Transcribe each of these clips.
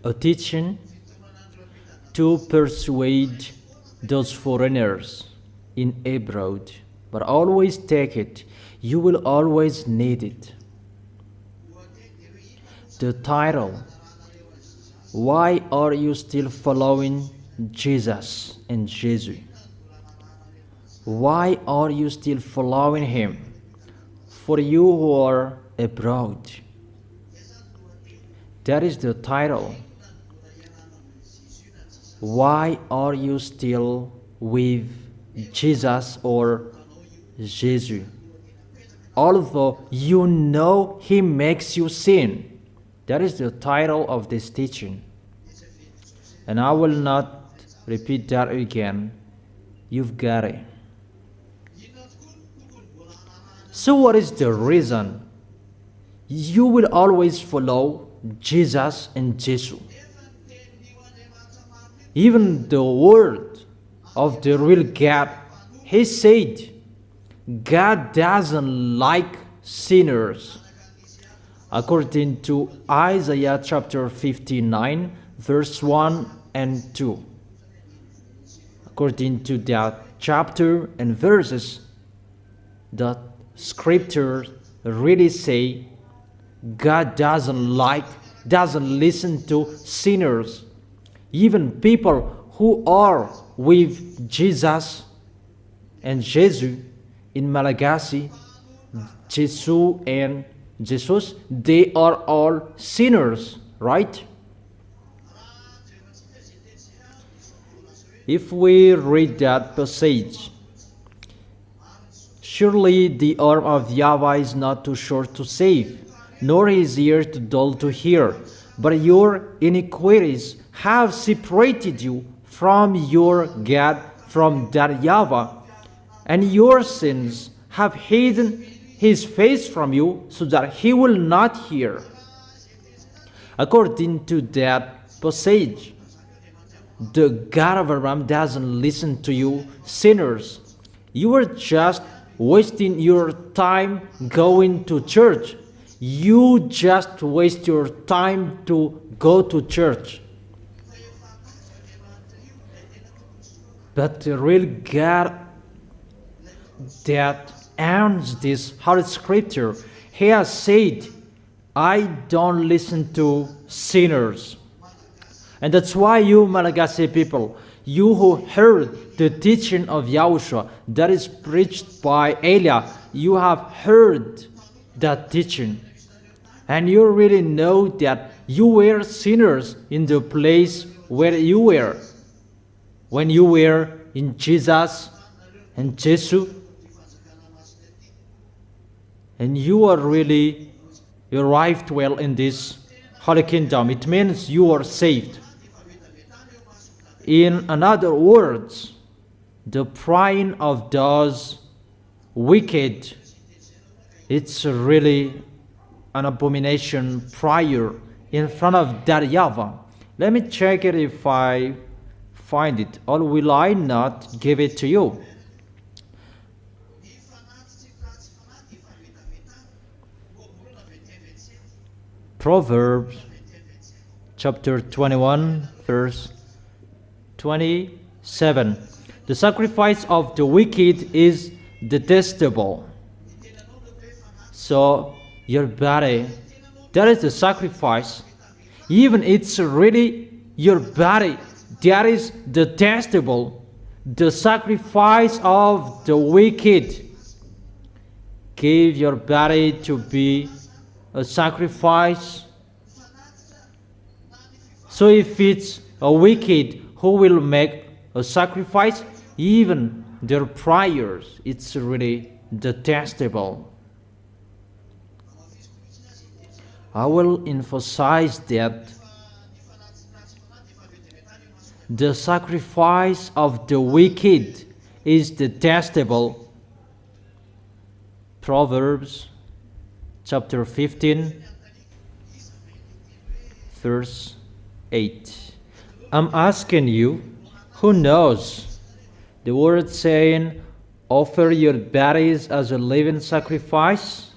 a teaching to persuade those foreigners in abroad, but always take it. You will always need it. The title, why are you still following Jesus and Jesus? Why are you still following him? For you who are abroad. That is the title. Why are you still with Jesus or Jesus? Although you know he makes you sin. That is the title of this teaching. And I will not repeat that again. You've got it. So what is the reason you will always follow Jesus and Jesus? Even the word of the real God, he said, God doesn't like sinners. According to Isaiah chapter 59, verse 1 and 2. According to that chapter and verses, the scriptures really say God doesn't listen to sinners. Even people who are with Jesus and Jesus in Malagasy, Jesus and Jesus, they are all sinners, right? If we read that passage, surely the arm of YAHVAH is not too short to save, nor his ear too dull to hear. But your iniquities have separated you from your God, from that YAHVAH, and your sins have hidden his face from you, so that he will not hear. According to that passage, the God of Abraham doesn't listen to you sinners. You are just wasting your time going to church. You just waste your time to go to church. But the real God that owns this Holy Scripture, he has said, I don't listen to sinners. And that's why you Malagasy people, you who heard the teaching of YAHOSHUAH that is preached by Elia, you have heard that teaching. And you really know that you were sinners in the place where you were. When you were in Jesus and Jesus. And you arrived well in this Holy Kingdom. It means you are saved. In other words, the praying of those wicked, it's really an abomination prayer in front of that YAHVAH. Let me check it if I find it, or will I not give it to you? Proverbs chapter 21, verse 27. The sacrifice of the wicked is detestable. So your body, that is the sacrifice. Even it's really your body that is detestable. The sacrifice of the wicked. Give your body to be a sacrifice. So if it's a wicked who will make a sacrifice, even their prayers, it's really detestable. I will emphasize that the sacrifice of the wicked is detestable. Proverbs chapter 15, verse 8. I'm asking you, who knows? The word saying, offer your bodies as a living sacrifice.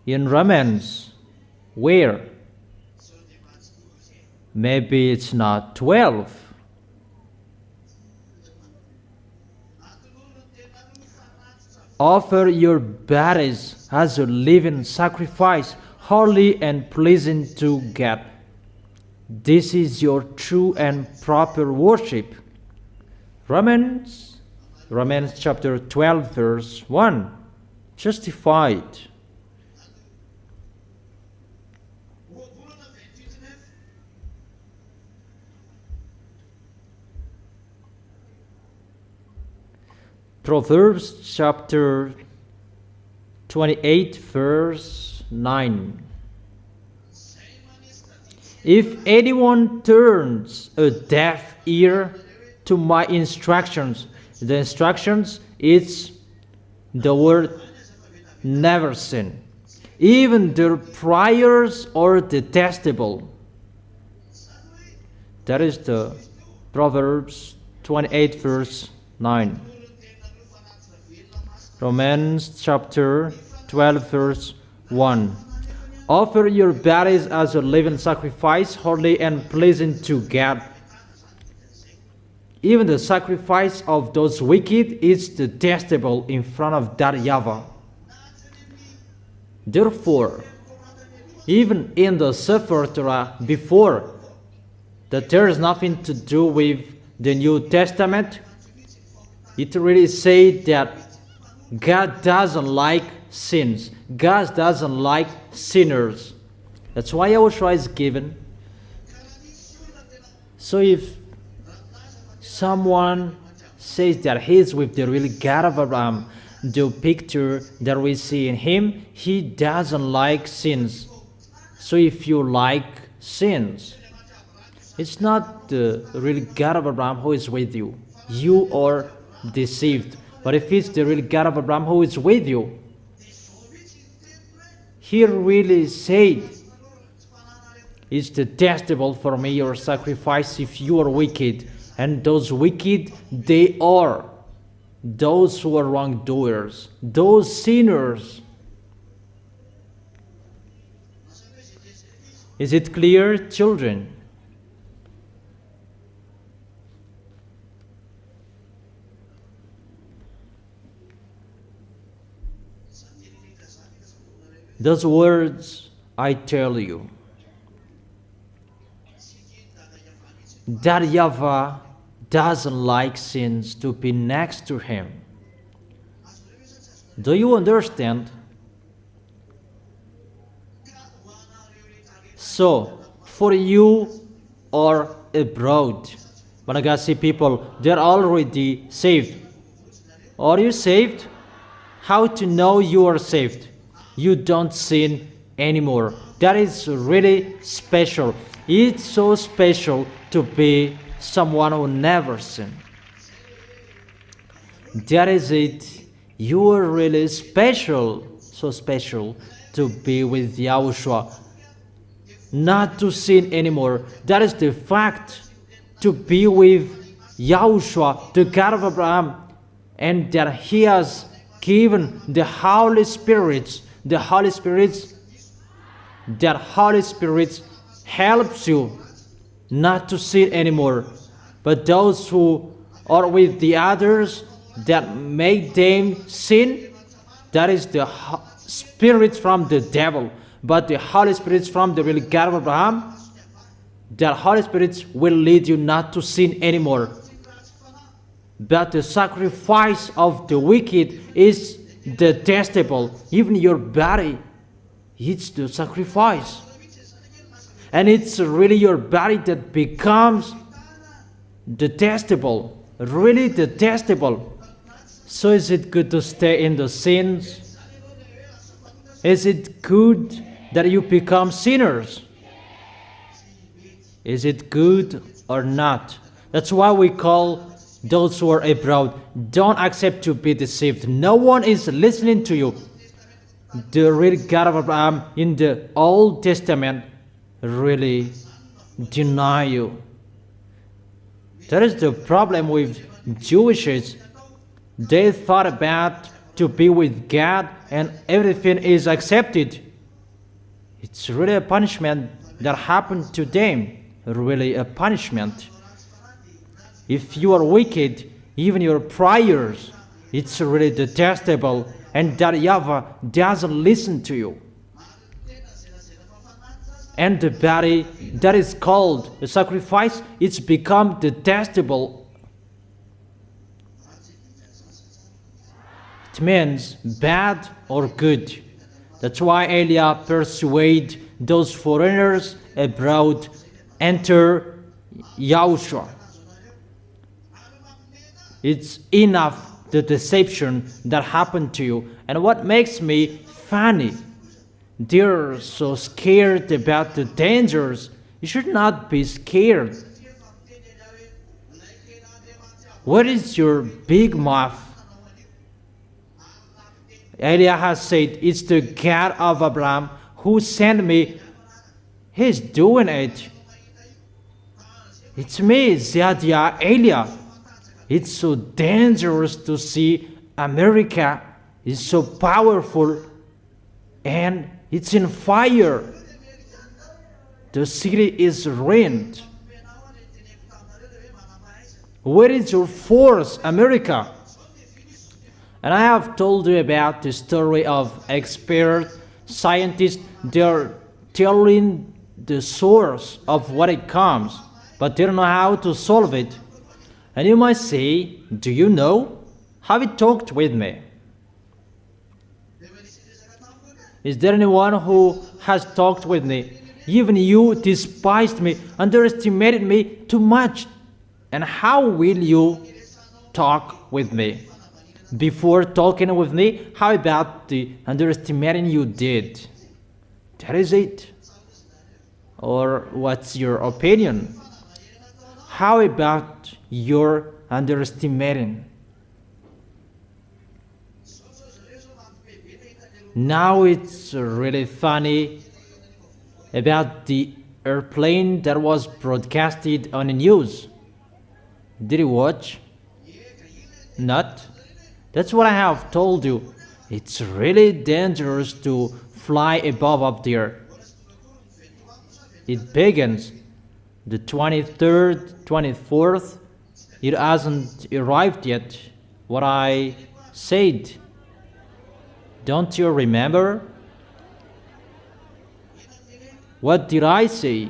In Romans, where? Maybe it's not 12. Offer your bodies as a living sacrifice, holy and pleasing to God. This is your true and proper worship. Romans chapter 12 verse 1. Justified. Proverbs chapter 28 verse 9. If anyone turns a deaf ear to my instructions, the instructions is the word never sin. Even their prayers are detestable. That is the Proverbs 28 verse 9. Romans chapter 12 verse 1. Offer your bodies as a living sacrifice, holy and pleasing to God. Even the sacrifice of those wicked is detestable in front of that YAHVAH. Therefore, even in the Sefer Torah before, that there is nothing to do with the New Testament, it really says that God doesn't like sins. God doesn't like sinners. That's why YAHOSHUAH is given. So if someone says that he is with the real God of Abraham, the picture that we see in him, he doesn't like sins. So if you like sins, it's not the real God of Abraham who is with you. You are deceived. But if it's the real God of Abraham who is with you, he really said, it's detestable for me your sacrifice if you are wicked. And those wicked, they are those who are wrongdoers, those sinners. Is it clear, children? Those words I tell you, that YAHVAH doesn't like sins to be next to him. Do you understand? So, for you or abroad, Malagasy people, they're already saved. Are you saved? How to know you are saved? You don't sin anymore. That is really special. It's so special to be someone who never sinned. That is it. You are really special, so special to be with YAHOSHUAH. Not to sin anymore. That is the fact. To be with YAHOSHUAH, the God of Abraham, and that He has given the Holy Spirit. The Holy Spirit, that Holy Spirit helps you not to sin anymore. But those who are with the others that make them sin, that is the spirit from the devil. But the Holy Spirit from the real God of Abraham, that Holy Spirit will lead you not to sin anymore. But the sacrifice of the wicked is detestable. Even your body, it's the sacrifice. And it's really your body that becomes detestable, really detestable. So is it good to stay in the sins? Is it good that you become sinners? Is it good or not? That's why we call those who are abroad, don't accept to be deceived. No one is listening to you. The real God of Abraham in the Old Testament really deny you. That is the problem with Jewishes. They thought about to be with God and everything is accepted. It's really a punishment that happened to them. really a punishment. If you are wicked, even your prayers, it's really detestable, and that YAHVAH doesn't listen to you. And the body that is called a sacrifice, it's become detestable. It means bad or good. That's why Elia persuaded those foreigners abroad enter YAHOSHUAH. It's enough the deception that happened to you. And what makes me funny, they're so scared about the dangers. You should not be scared. What is your big mouth? Elia has said, it's the God of Abraham who sent me. He's doing it. It's me, Zadiah, Elia. It's so dangerous to see America is so powerful and it's in fire. The city is ruined. Where is your force, America? And I have told you about the story of expert scientists. They're telling the source of what it comes, but they don't know how to solve it. And you might say, do you know? Have you talked with me? Is there anyone who has talked with me? Even you despised me, underestimated me too much. And how will you talk with me? Before talking with me, how about the underestimating you did? That is it. Or what's your opinion? How about your underestimating? Now it's really funny about the airplane that was broadcasted on the news. Did you watch? Not? That's what I have told you. It's really dangerous to fly above up there. It begins the 23rd, 24th. It hasn't arrived yet. What I said. Don't you remember? What did I say?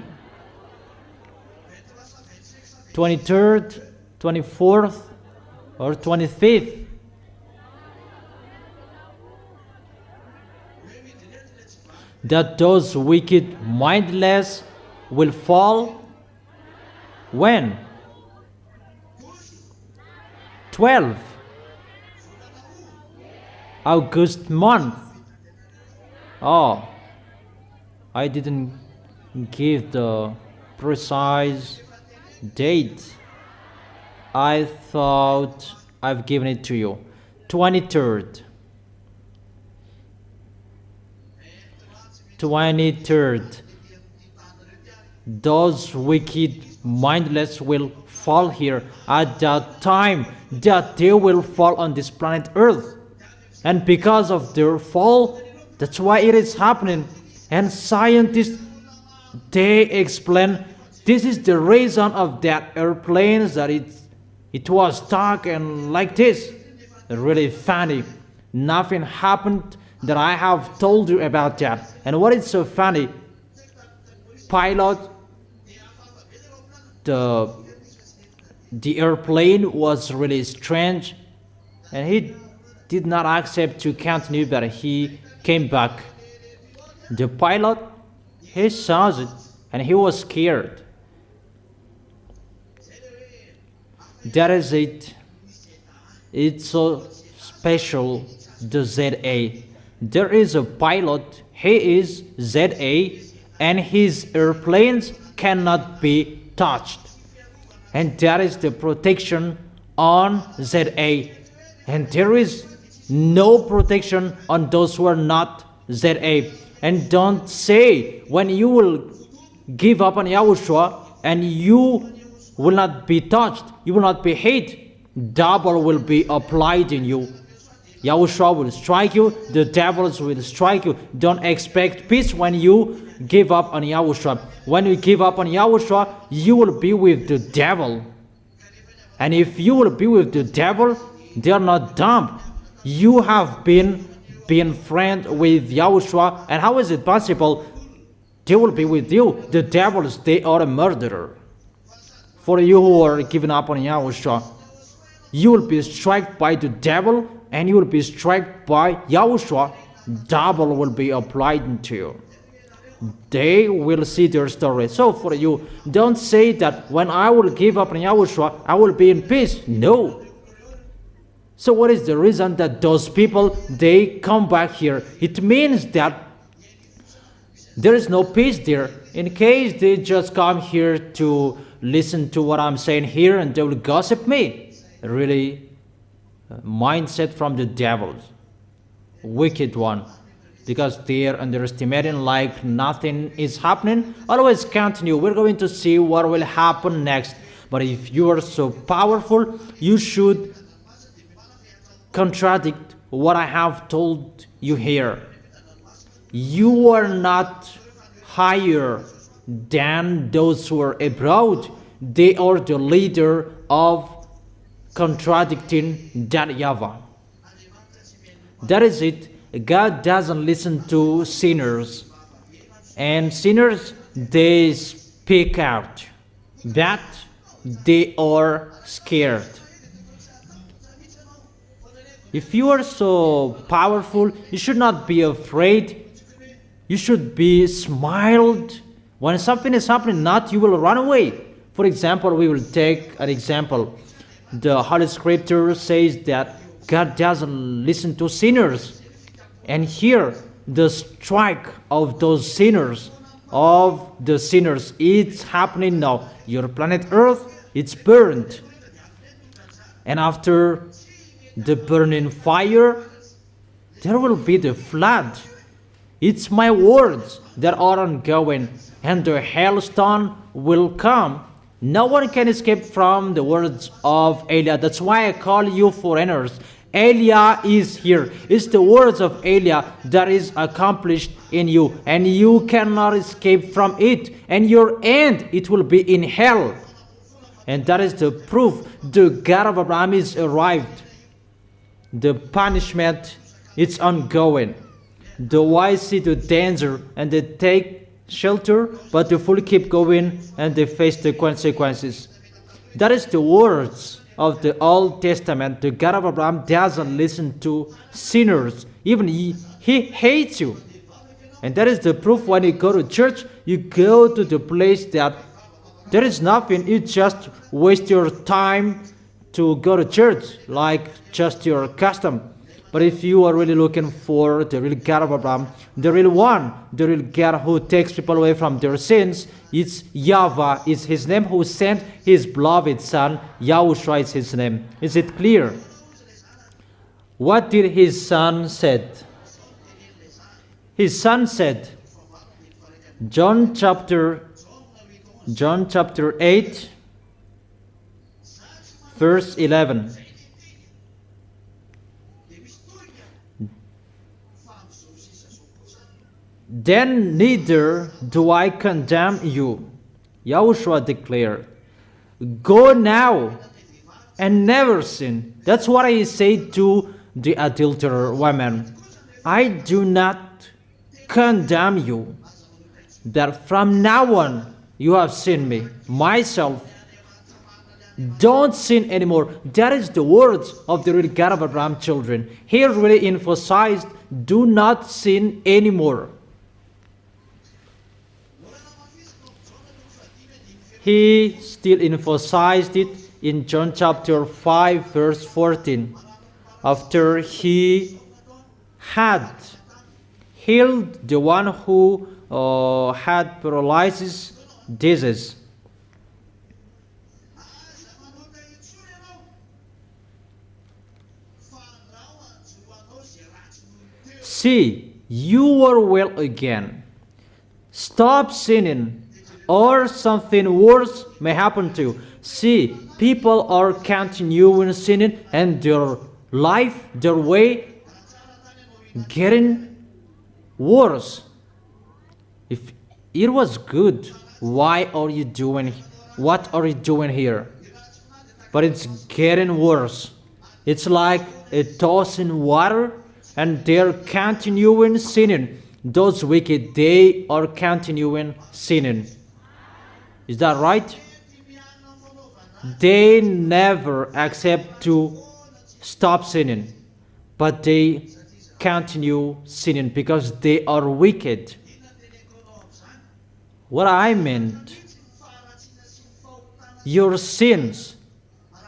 23rd, 24th, or 25th? That those wicked, mindless will fall? When? 12. August month. Oh, I didn't give the precise date. I thought I've given it to you. 23rd. 23rd. Those wicked, mindless will fall here at that time that they will fall on this planet Earth. And because of their fall, that's why it is happening. And scientists, they explain this is the reason of that airplanes, that it was stuck and like this. Really funny. Nothing happened that I have told you about that. And what is so funny, pilot, the airplane was really strange, and he did not accept to continue, but he came back. The pilot, he saw it and he was scared. That is it. It's so special, the ZA. There is a pilot, he is ZA, and his airplanes cannot be touched. And that is the protection on ZA. And there is no protection on those who are not ZA. And don't say when you will give up on YAHOSHUAH and you will not be touched, you will not be hit, double will be applied in you. Yahushua will strike you. The devils will strike you. Don't expect peace when you give up on Yahushua. When you give up on Yahushua, you will be with the devil. And if you will be with the devil, they are not dumb. You have been friend with Yahushua. And how is it possible? They will be with you. The devils, they are a murderer. For you who are giving up on Yahushua, you will be struck by the devil and you will be struck by Yahushua. Double will be applied to you. They will see their story. So for you, don't say that when I will give up on Yahushua, I will be in peace. No. So what is the reason that those people, they come back here? It means that there is no peace there. In case they just come here to listen to what I'm saying here and they will gossip me. Really, mindset from the devils. Wicked one. Because they are underestimating like nothing is happening. Always continue. We're going to see what will happen next. But if you are so powerful, you should contradict what I have told you here. You are not higher than those who are abroad. They are the leader of contradicting that YAHVAH. That is it. God doesn't listen to sinners. And sinners, they speak out. That they are scared. If you are so powerful, you should not be afraid. You should be smiled. When something is happening, not you will run away. For example, we will take an example. The Holy Scripture says that God doesn't listen to sinners. And here, the strike of those sinners, it's happening now. Your planet Earth, it's burned. And after the burning fire, there will be the flood. It's my words that are ongoing, and the hailstone will come. No one can escape from the words of Elia. That's why I call you foreigners. Elia is here. It's the words of Elia that is accomplished in you, and you cannot escape from it. And your end, it will be in hell. And that is the proof. The God of Abraham is arrived. The punishment, it's ongoing. The wise see the danger and they take shelter, but the fool keep going and they face the consequences. That is the words of the Old Testament. The God of Abraham doesn't listen to sinners. Even he hates you. And that is the proof. When you go to church, you go to the place that there is nothing. You just waste your time to go to church, like just your custom. But if you are really looking for the real God of Abraham, the real one, the real God who takes people away from their sins, it's YAHVAH is his name, who sent his beloved son. YAHOSHUAH is his name. Is it clear? What did his son said? His son said, John chapter 8, verse 11. Then neither do I condemn you, YAHOSHUAH declared. Go now and never sin. That's what I say to the adulterer woman. I do not condemn you, that from now on you have seen me, myself. Don't sin anymore. That is the words of the real God of Abraham children. Here really emphasized, do not sin anymore. He still emphasized it in John chapter 5, verse 14. After he had healed the one who had paralysis disease. See, you are well again. Stop sinning, or something worse may happen to you. See, people are continuing sinning, and their life, their way, getting worse. If it was good, why are you doing, what are you doing here? But it's getting worse. It's like a toss in water, and they're continuing sinning. Those wicked, they are continuing sinning. Is that right? They never accept to stop sinning, but they continue sinning because they are wicked. What I meant, your sins,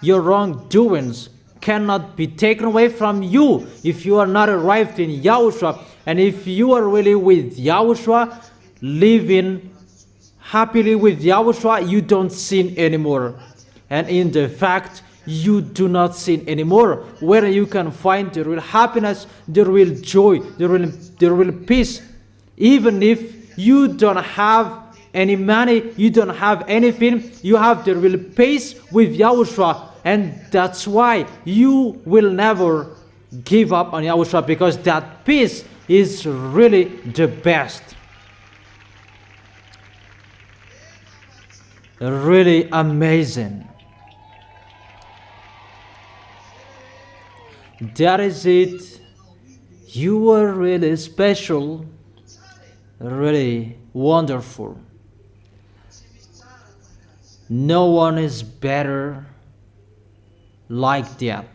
your wrongdoings cannot be taken away from you if you are not arrived in Yahushua. And if you are really with Yahushua, living happily with Yahushua, you don't sin anymore. And in the fact, you do not sin anymore, where you can find the real happiness, the real joy, the real peace. Even if you don't have any money, you don't have anything, you have the real peace with Yahushua. And that's why you will never give up on Yahushua, because that peace is really the best. Really amazing. That is it. You are really special, really wonderful. No one is better like that.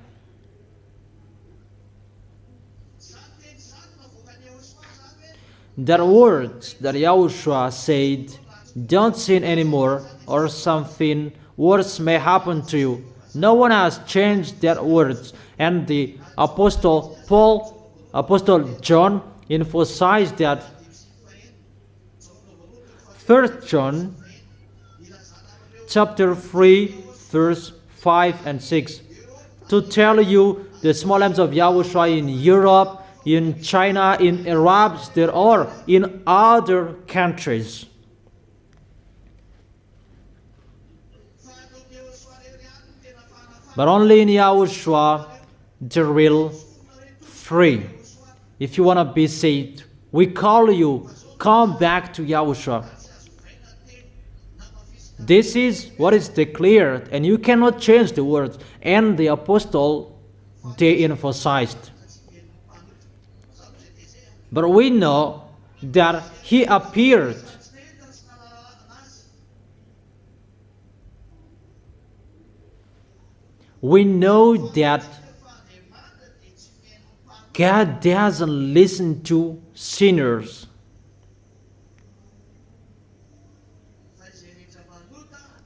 That words that Yahushua said, don't sin anymore, or something worse may happen to you. No one has changed that words. And the Apostle John emphasized that. 1 John chapter 3 verse 5 and 6, to tell you the small lambs of Yahushua in Europe, in China, in Arabs, there are in other countries. But only in Yahushua the real free. If you want to be saved, we call you, come back to Yahushua. This is what is declared, and you cannot change the words. And the apostle, they emphasized. But we know that he appeared. We know that God doesn't listen to sinners.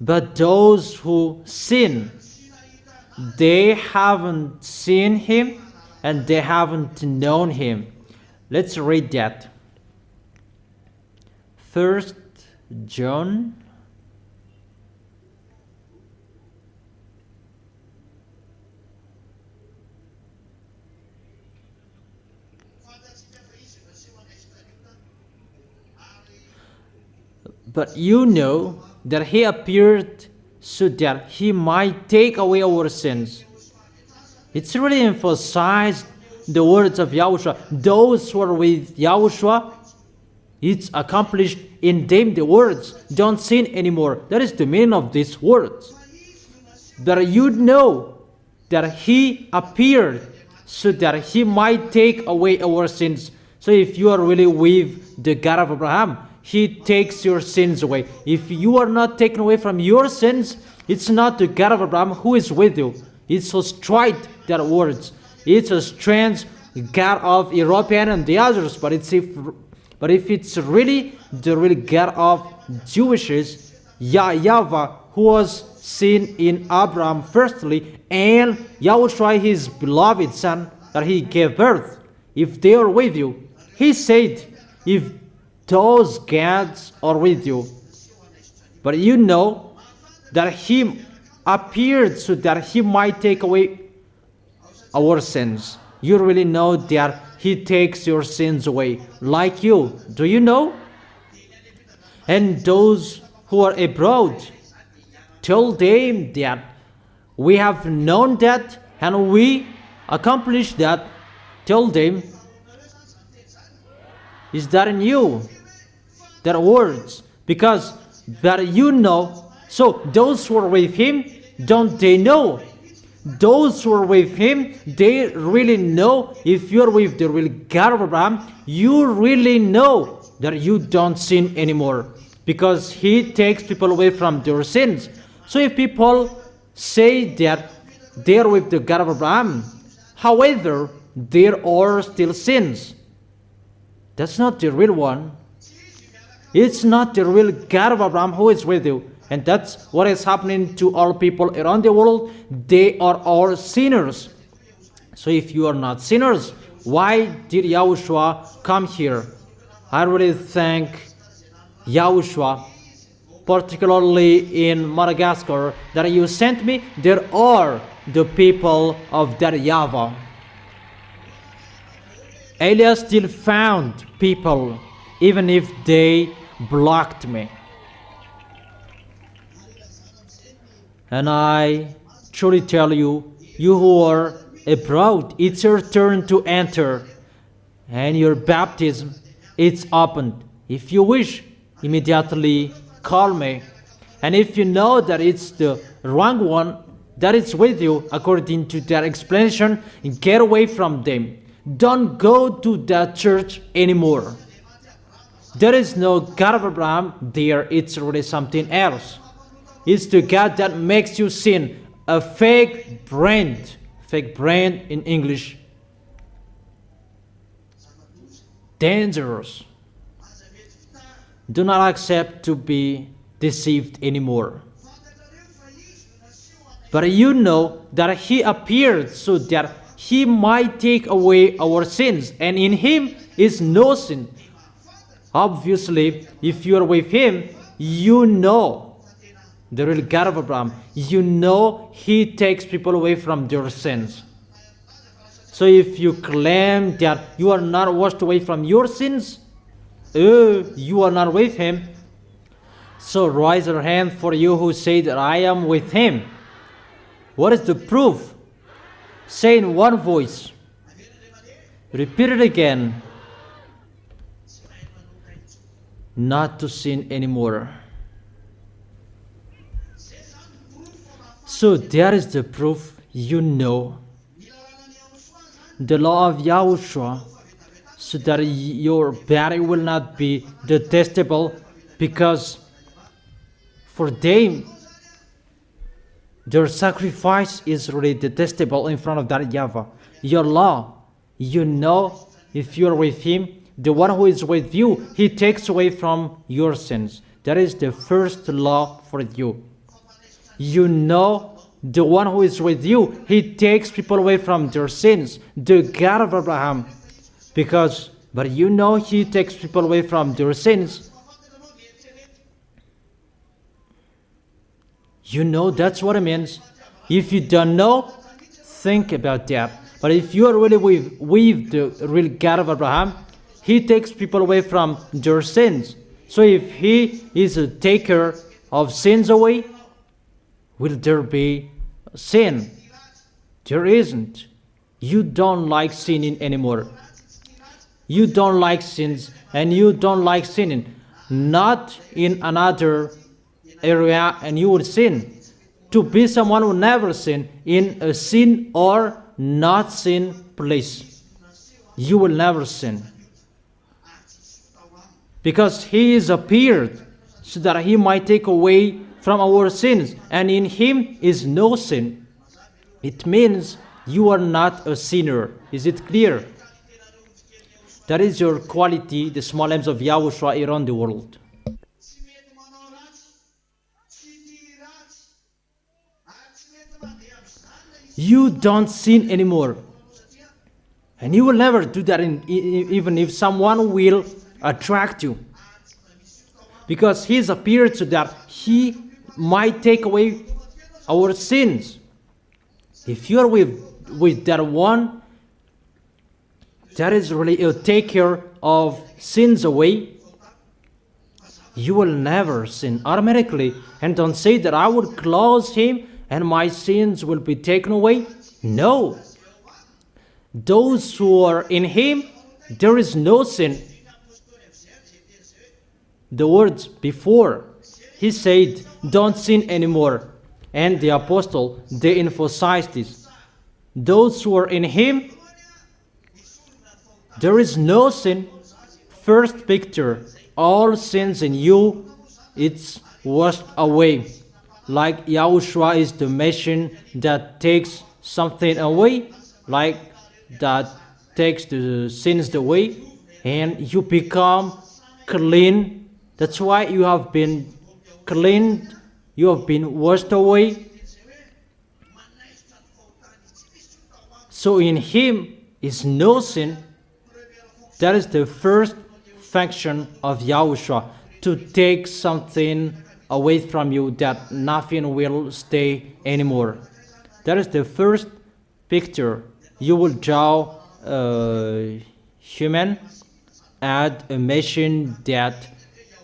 But those who sin, they haven't seen him and they haven't known him. Let's read that. 1 John But you know that he appeared so that he might take away our sins. It's really emphasized the words of Yahushua. Those who are with Yahushua, it's accomplished in them the words, don't sin anymore. That is the meaning of these words. That you know that he appeared so that he might take away our sins. So if you are really with the God of Abraham, he takes your sins away. If you are not taken away from your sins, it's not the God of Abraham who is with you. It's so straight, that words. It's a strange God of European and the others, but if it's really the real God of Jewishes, YAHVAH, who was seen in Abraham firstly, and Yahushua, his beloved son, that he gave birth, if they are with you, he said, if those gods are with you, but you know that he appeared so that he might take away our sins. You really know that he takes your sins away, like you. Do you know? And those who are abroad, tell them that we have known that and we accomplished that. Tell them is that in you? That words. Because that you know. So those who are with him, don't they know? Those who are with him, they really know. If you're with the real God of Abraham, you really know that you don't sin anymore. Because he takes people away from their sins. So if people say that they are with the God of Abraham, however, there are still sins. That's not the real one. It's not the real God of Abraham who is with you. And that's what is happening to all people around the world. They are all sinners. So if you are not sinners, why did YAHOSHUAH come here? I really thank YAHOSHUAH, particularly in Madagascar, that you sent me. There are the people of that YAHVAH. Elias still found people, even if they blocked me. And I truly tell you, you who are abroad, it's your turn to enter. And your baptism, it's opened. If you wish, immediately call me. And if you know that it's the wrong one that is with you, according to their explanation, get away from them. Don't go to that church anymore. There is no God of Abraham there. It's really something else. It's the God that makes you sin. A fake brand. Fake brand in English. Dangerous. Do not accept to be deceived anymore. But you know that he appeared so that he might take away our sins. And in him is no sin. Obviously, if you are with him, you know the real God of Abraham. You know he takes people away from their sins. So if you claim that you are not washed away from your sins, you are not with him. So raise your hand for you who say that I am with him. What is the proof? Say in one voice. Repeat it again. Not to sin anymore. So that is the proof. You know the law of YAHOSHUAH, so that your body will not be detestable, because for them their sacrifice is really detestable in front of that YAHVAH. Your law, you know, if you are with him, the one who is with you, he takes away from your sins. That is the first law for you. You know the one who is with you, he takes people away from their sins. The God of Abraham. But you know he takes people away from their sins. You know that's what it means. If you don't know, think about that. But if you are really with the real God of Abraham, he takes people away from their sins. So if he is a taker of sins away, will there be sin? There isn't. You don't like sinning anymore. You don't like sins, and you don't like sinning. Not in another area and you would sin. To be someone who never sin in a sin or not sin place, you will never sin. Because he is appeared so that he might take away from our sins, and in him is no sin. It means you are not a sinner. Is it clear? That is your quality, the small lambs of YAHOSHUAH around the world. You don't sin anymore. And you will never do that even if someone will attract you. Because he has appeared so that he might take away our sins. If you are with that one, that is really a taker of sins away, you will never sin automatically. And don't say that I would close him and my sins will be taken away. No. Those who are in him, there is no sin. the words before. He said, don't sin anymore. And the apostle, they emphasized this. Those who are in him, there is no sin. First picture, all sins in you, it's washed away. Like YAHOSHUAH is the machine that takes something away, like that takes the sins away, and you become clean. That's why you have been cleaned, you have been washed away. So in him is no sin. That is the first function of YAHOSHUAH, to take something away from you, that nothing will stay anymore. That is the first picture. You will draw a human and a machine that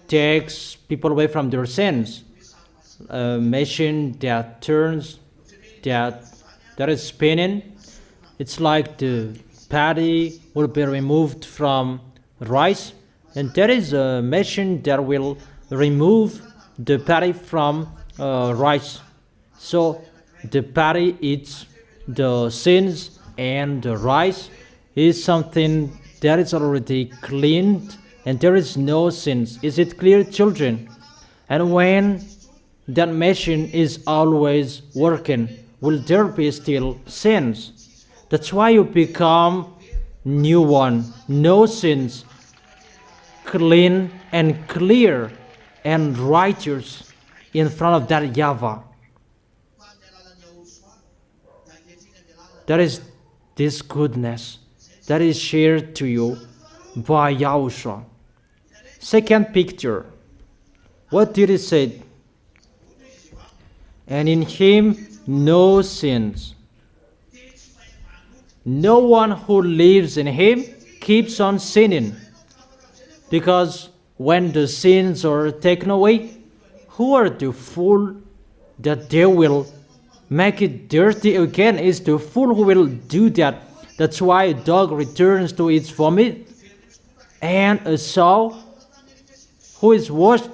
takes people away from their sins. A machine that turns, that is spinning. It's like the patty will be removed from rice, and there is a machine that will remove the patty from rice. So the patty eats the sins, and the rice is something that is already cleaned, and there is no sins. Is it clear, children? And when that machine is always working, will there be still sins? That's why you become new one, no sins, clean and clear and righteous in front of that YAHVAH. That is this goodness that is shared to you by YAHOSHUAH. Second picture, what did he say? And in him no sins. No one who lives in him keeps on sinning, because when the sins are taken away, who are the fool that they will make it dirty again? Is the fool who will do that. That's why a dog returns to its vomit, and a sow who is washed,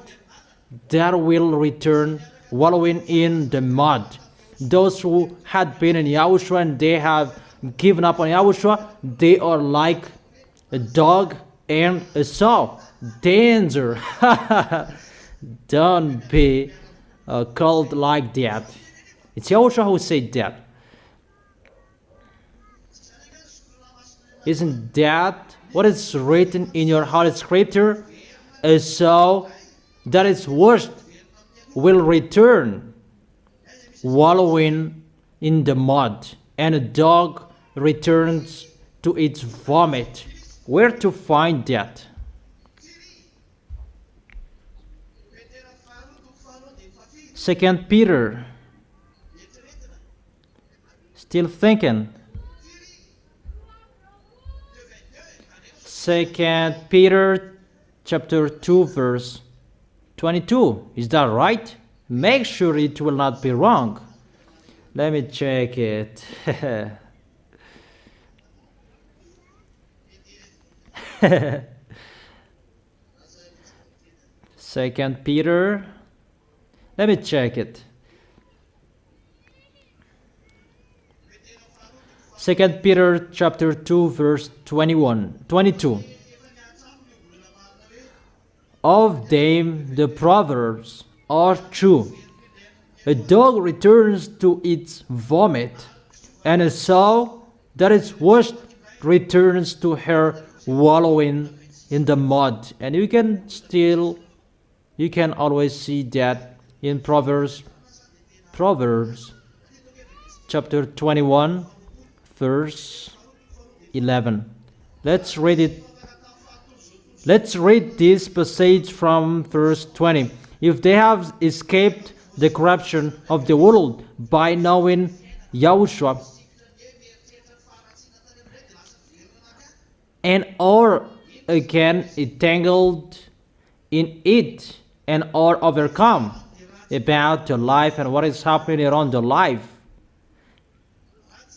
that will return wallowing in the mud. Those who had been in YAHOSHUAH and they have given up on YAHOSHUAH, they are like a dog and a sow. Danger. Don't be called like that. It's YAHOSHUAH who said that. Isn't that what is written in your Holy Scripture? A sow that is washed will return wallowing in the mud, and a dog returns to its vomit. Where to find that? Second Peter. Still thinking. Second Peter chapter 2 verse 22. Is that right? Make sure it will not be wrong. Let me check it. Second Peter. Let me check it. Second Peter chapter 2 verse 22. Of them the proverbs are true. A dog returns to its vomit, and a sow that is washed returns to her wallowing in the mud. And you can always see that in Proverbs chapter 21 verse 11. Let's read it. Let's read this passage from verse 20. If they have escaped the corruption of the world by knowing YAHOSHUAH, and are again entangled in it, and are overcome about the life and what is happening around the life.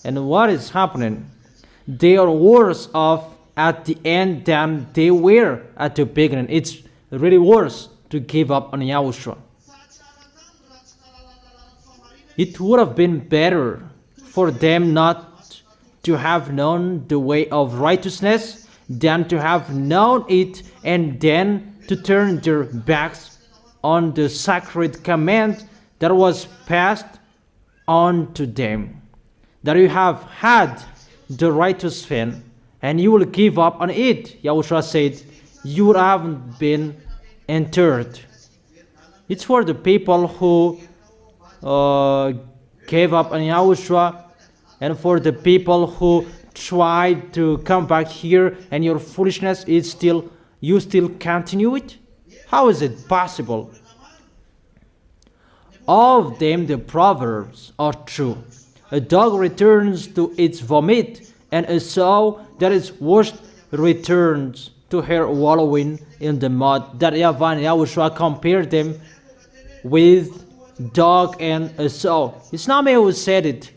And what is happening? They are worse off at the end than they were at the beginning. It's really worse. to give up on Yahushua. It would have been better for them not to have known the way of righteousness than to have known it and then to turn their backs on the sacred command that was passed on to them. That you have had the right to sin and you will give up on it. Yahushua said, you haven't been entered. It's for the people who gave up on Yahushua, and for the people who tried to come back here, and your foolishness is you still continue it? How is it possible? Of them the proverbs are true. A dog returns to its vomit, and a sow that is washed returns to her wallowing in the mud. That YAHVAH and Yahushua compared them with dog and a sow. It's not me who said it.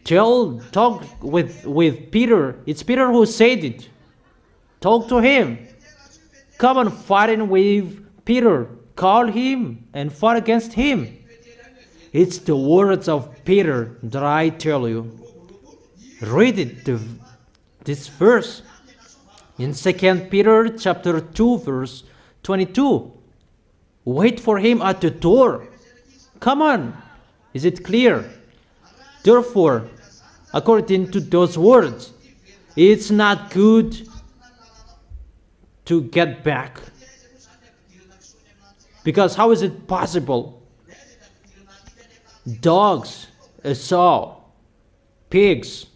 Talk with Peter. It's Peter who said it. Talk to him. Come and fight with Peter. Call him and fight against him. It's the words of Peter that I tell you. Read it, this verse in 2 Peter chapter 2 verse 22. Wait for him at the door. Come on. Is it clear? Therefore, according to those words, it's not good to get back. Because how is it possible? Dogs, a sow, pigs,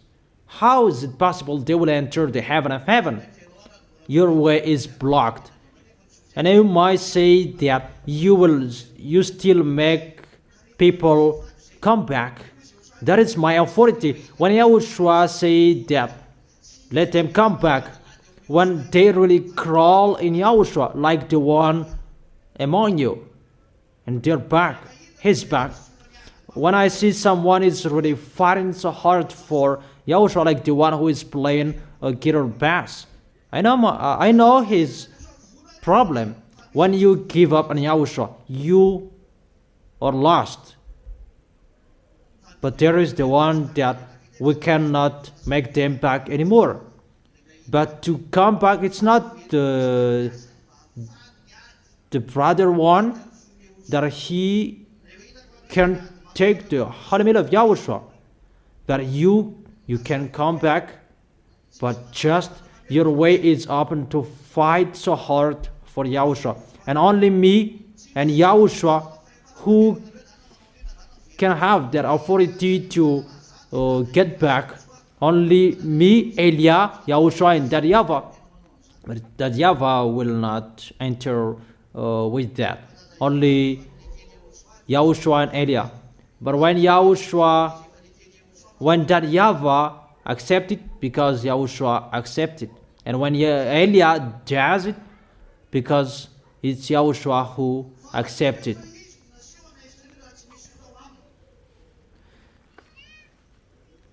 how is it possible they will enter the heaven of heaven? Your way is blocked. And you might say that you still make people come back. That is my authority. When Yahushua said that, let them come back, when they really crawl in Yahushua like the one among you, and they're back, his back. When I see someone is really fighting so hard for Yahushua, like the one who is playing a guitar bass, I know his problem. When you give up on Yahushua, you are lost. But there is the one that we cannot make them back anymore. But to come back, it's not the brother one that he can take the holy meal of Yahushua. That you can come back, but just your way is open to fight so hard for Yahushua. And only me and Yahushua who can have that authority to get back. Only me, Elia, Yahushua, and that YAHVAH. But that YAHVAH will not enter with that. Only Yahushua and Elia. But when that YAHVAH accepted, because Yahushua accepted, and when Elia does it, because it's Yahushua who accepted.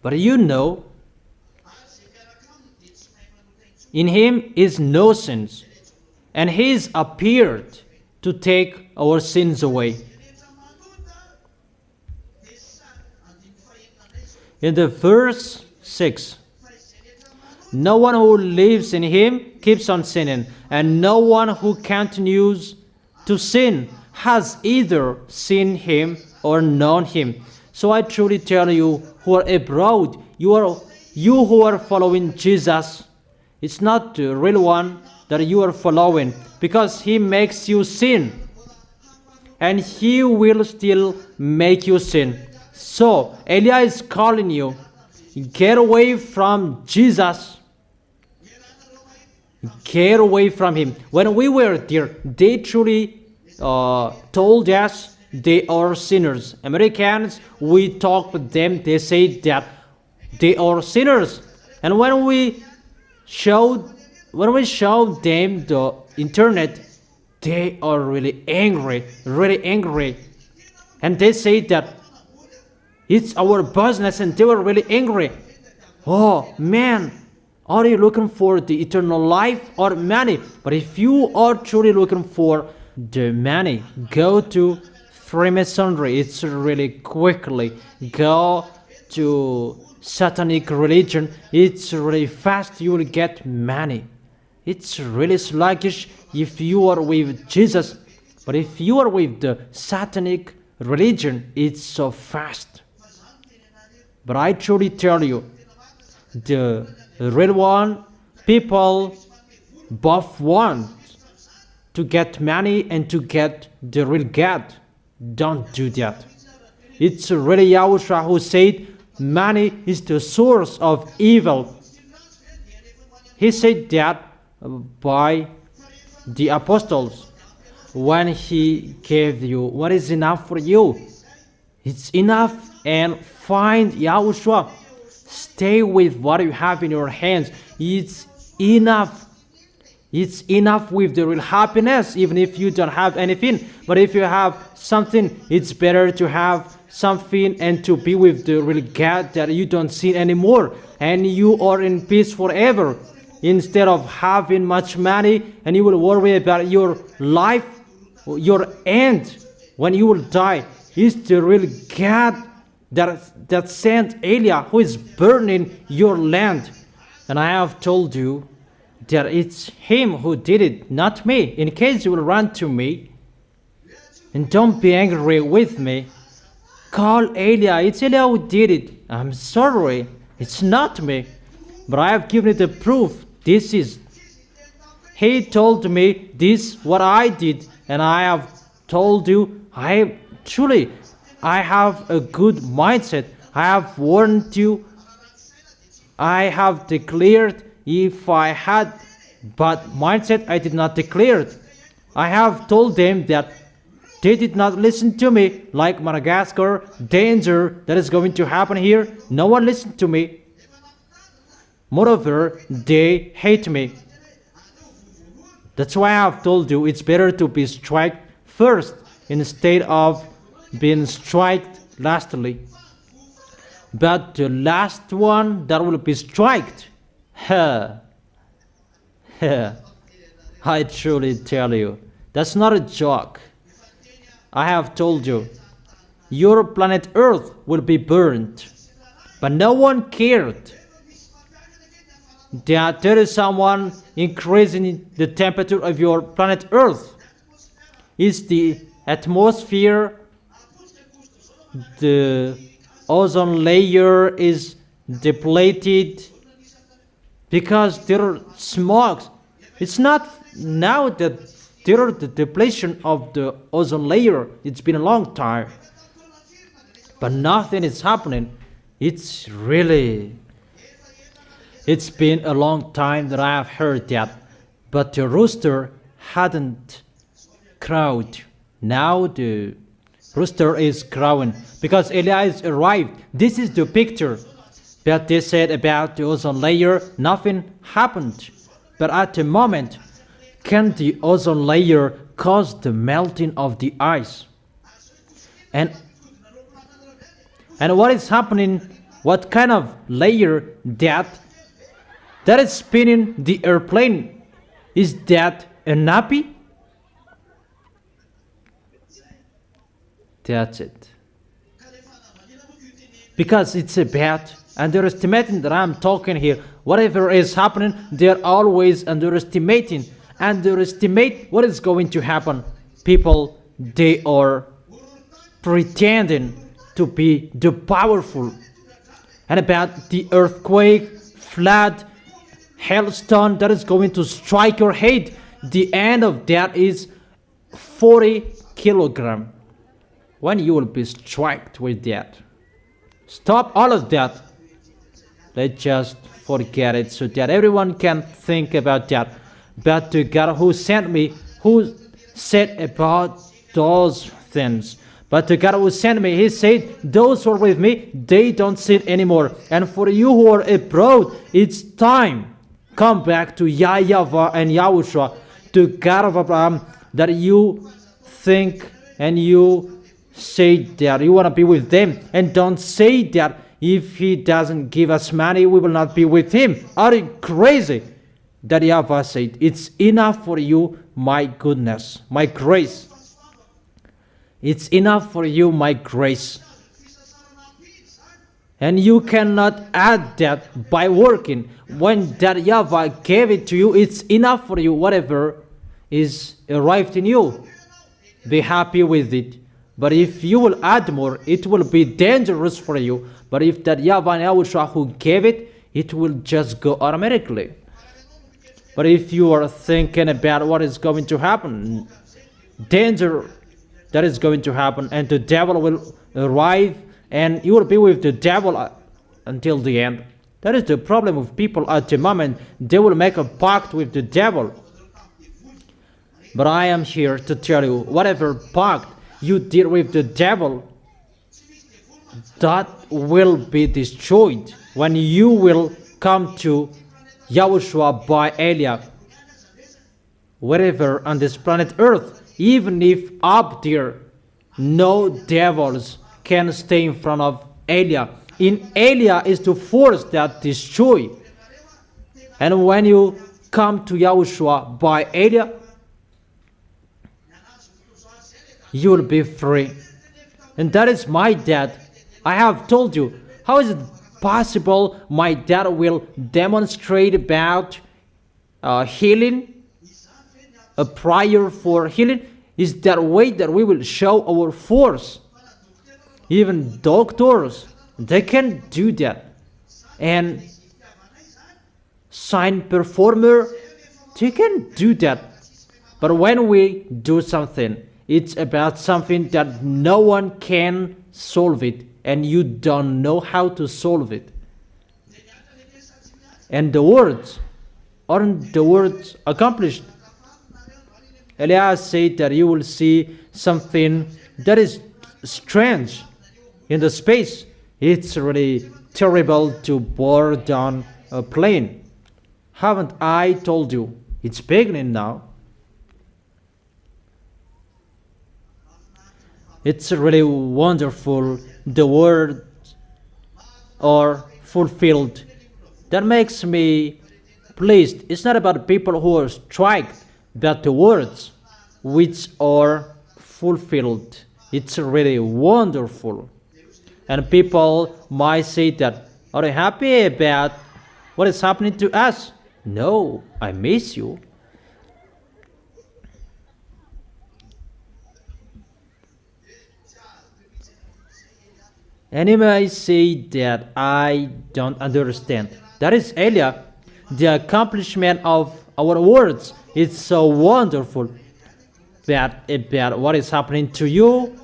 But you know, in him is no sins, and he is appeared to take our sins away. In the verse 6, no one who lives in him keeps on sinning, and no one who continues to sin has either seen him or known him. So I truly tell you who are abroad, you who are following Jesus, it's not the real one that you are following, because he makes you sin, and he will still make you sin. So Elia is calling you, get away from Jesus. Get away from him. When we were there, they truly told us they are sinners. Americans, we talk with them, they say that they are sinners. And when we showed them the internet, they are really angry. And they say that it's our business, and they were really angry. Oh man, are you looking for the eternal life or money? But if you are truly looking for the money. Go to Freemasonry. It's really quickly. Go to satanic religion. It's really fast. You will get money. It's really sluggish if you are with Jesus. But if you are with the satanic religion, it's so fast. But I truly tell you, the real one, people both want to get money and to get the real God. Don't do that. It's really YAHOSHUAH who said money is the source of evil. He said that by the apostles when he gave you what is enough for you. It's enough, and find YAHOSHUAH. Stay with what you have in your hands. It's enough. It's enough with the real happiness, even if you don't have anything. But if you have something, it's better to have something and to be with the real God that you don't see anymore. And you are in peace forever. Instead of having much money and you will worry about your life, your end, when you will die. It's the real God that sent Eliah, who is burning your land. And I have told you that it's him who did it, not me. In case you will run to me, and don't be angry with me, call Eliah. It's Eliah who did it. I'm sorry, it's not me. But I have given it the proof. This is, he told me this, what I did, and I have told you, I have a good mindset. I have warned you. I have declared. If I had bad mindset, I did not declare it. I have told them that they did not listen to me, like Madagascar, danger that is going to happen here. No one listened to me. Moreover, they hate me. That's why I have told you it's better to be struck first instead of being struck lastly. But the last one that will be struck, I truly tell you, that's not a joke. I have told you, your planet Earth will be burned. But no one cared that there is someone increasing the temperature of your planet Earth. Is the atmosphere, the ozone layer is depleted because there are smog. It's not now that there are the depletion of the ozone layer. It's been a long time. But nothing is happening. It's been a long time that I have heard that. But the rooster hadn't crowed. Now the rooster is crowing because Elias arrived. This is the picture. But they said about the ozone layer, nothing happened. But at the moment, can the ozone layer cause the melting of the ice? And what is happening? What kind of layer that is spinning the airplane? Is that a nappy? That's it. Because it's a bad underestimating that I'm talking here. Whatever is happening, they're always underestimating. Underestimate what is going to happen. People, they are pretending to be the powerful. And about the earthquake, flood, hailstone that is going to strike your head, the end of that is 40 kilograms. When you will be struck with that. Stop all of that. Let's just forget it so that everyone can think about that. But the God who sent me, who said about those things. But the God who sent me, he said, those who are with me, they don't sin anymore. And for you who are abroad, it's time. Come back to YAHVAH and YAHOSHUAH, to God of Abraham, that you think and you say that you want to be with them. And don't say that if he doesn't give us money, we will not be with him. Are you crazy? that YAHVAH said, it's enough for you, my goodness, my grace. It's enough for you, my grace. And you cannot add that by working. When that YAHVAH gave it to you, it's enough for you, whatever is arrived in you. Be happy with it. But if you will add more, it will be dangerous for you. But if that YAHVAH and YAHOSHUAH who gave it, it will just go automatically. But if you are thinking about what is going to happen, danger that is going to happen, and the devil will arrive, and you will be with the devil until the end. That is the problem with people at the moment. They will make a pact with the devil. But I am here to tell you, whatever pact you did with the devil, that will be destroyed when you will come to YAHOSHUAH by Elia. Wherever on this planet Earth, even if up there no devils can stay in front of Elia. In Elia is the force that destroy. And when you come to YAHOSHUAH by Elia, you will be free. And that is my dad. I have told you, how is it possible my dad will demonstrate about healing, a prayer for healing? Is that way that we will show our force. Even doctors, they can do that. And sign performer, they can do that. But when we do something, it's about something that no one can solve it, and you don't know how to solve it. And the words, aren't the words accomplished? Elias said that you will see something that is strange in the space. It's really terrible to board on a plane. Haven't I told you? It's beginning now. It's really wonderful. The words are fulfilled. That makes me pleased. It's not about people who are struck, but the words which are fulfilled. It's really wonderful. And people might say that, are you happy about what is happening to us? No, I miss you. And you may say that I don't understand. That is Elia. The accomplishment of our words is so wonderful. That about what is happening to you,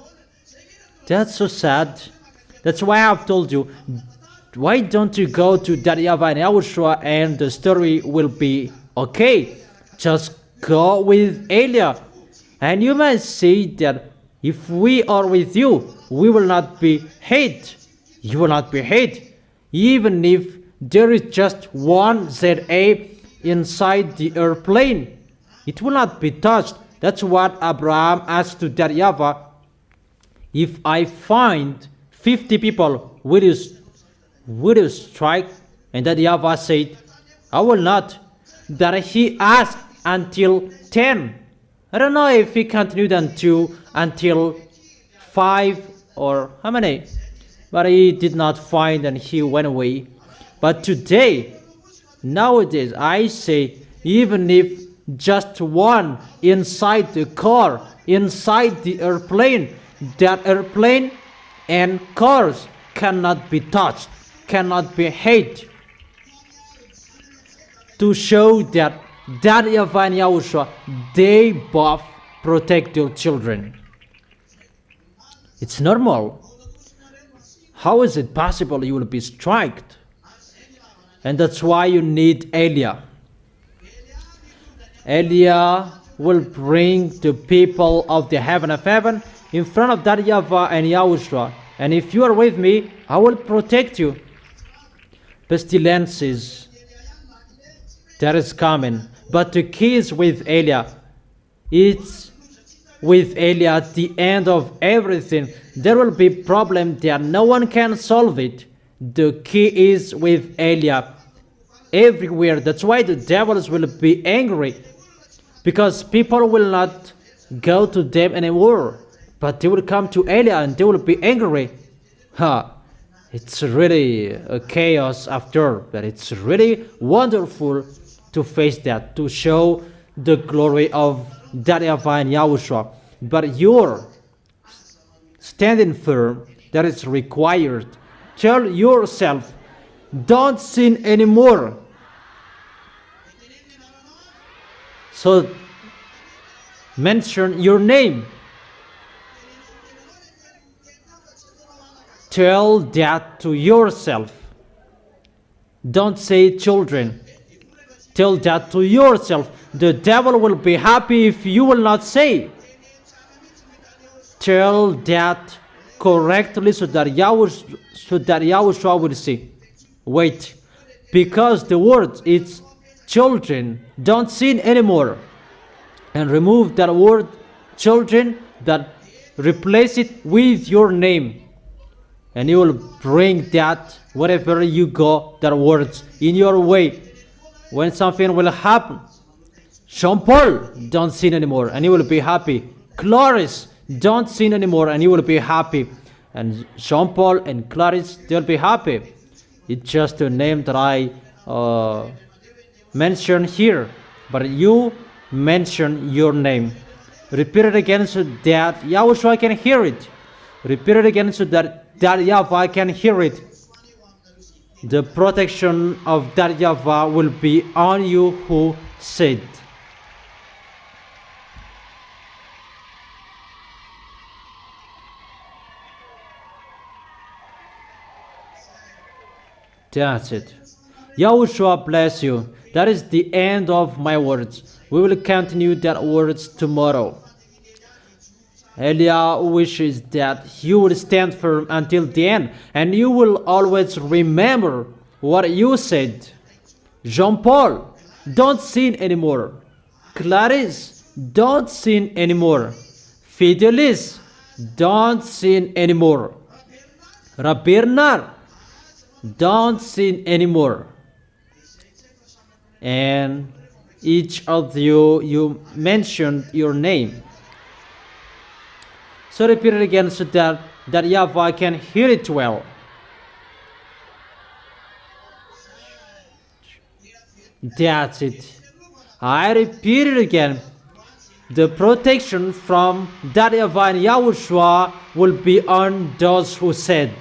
that's so sad. That's why I've told you, why don't you go to that YAHVAH and YAHOSHUAH and the story will be okay. Just go with Elia. And you may say that if we are with you, we will not be hate. You will not be hate. Even if there is just one ZA inside the airplane, it will not be touched. That's what Abraham asked to that YAHVAH. If I find 50 people, will you strike? And that YAHVAH said, I will not. That he asked until 10. I don't know if he continued until 5 or how many. But he did not find and he went away. But today, nowadays, I say, even if just one inside the car, inside the airplane, that airplane and cars cannot be touched, cannot be hit. To show that YAHVAH and YAHOSHUAH, they both protect their children. It's normal. How is it possible you will be struck? And that's why you need Elia. Elia will bring the people of the heaven of heaven in front of that YAHVAH and YAHOSHUAH. And if you are with me, I will protect you. Pestilences, that is coming. But the key is with Elia. It's with Elia at the end of everything. There will be problem that no one can solve it. The key is with Elia. everywhere. That's why the devils will be angry, because people will not go to them anymore, but they will come to Elia and they will be angry. It's really a chaos after, but it's really wonderful to face that, to show the glory of that YAHVAH and YAHOSHUAH. But you're standing firm, that is required. Tell yourself, don't sin anymore. So mention your name. Tell that to yourself. Don't say children. Tell that to yourself. The devil will be happy if you will not say. Tell that correctly so that YAHOSHUAH will see. Wait, because the word is children, don't sin anymore. And remove that word children, that replace it with your name. And you will bring that wherever you go, that words in your way. When something will happen, Jean Paul, don't sin anymore, and you will be happy. Clarice, don't sin anymore, and you will be happy. And Jean Paul and Clarice, they'll be happy. It's just a name that I mention here, but you mention your name. Repeat it again so that YAHOSHUAH can hear it. Repeat it again so that YAHVAH can hear it. The protection of that YAHVAH will be on you who said. That's it. YAHOSHUAH bless you. That is the end of my words. We will continue that words tomorrow. Elia wishes that you will stand firm until the end, and you will always remember what you said. Jean Paul, don't sin anymore. Clarice, don't sin anymore. Fidelis, don't sin anymore. Bernard, don't sin anymore. And each of you mentioned your name. So repeat it again so that YAHVAH can hear it well. That's it. I repeat it again. The protection from that YAHVAH and YAHOSHUAH will be on those who said.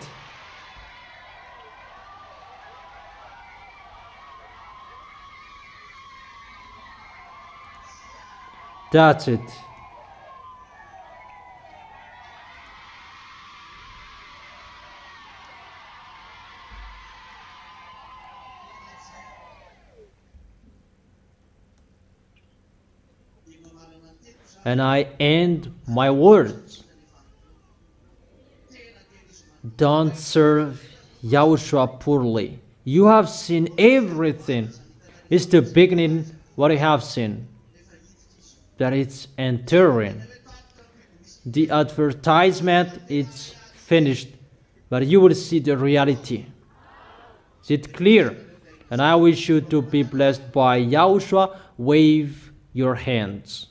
That's it. And I end my words. Don't serve YAHOSHUAH poorly. You have seen everything. It's the beginning what you have seen. That it's entering. The advertisement is finished, but you will see the reality. Is it clear? And I wish you to be blessed by YAHOSHUAH. Wave your hands.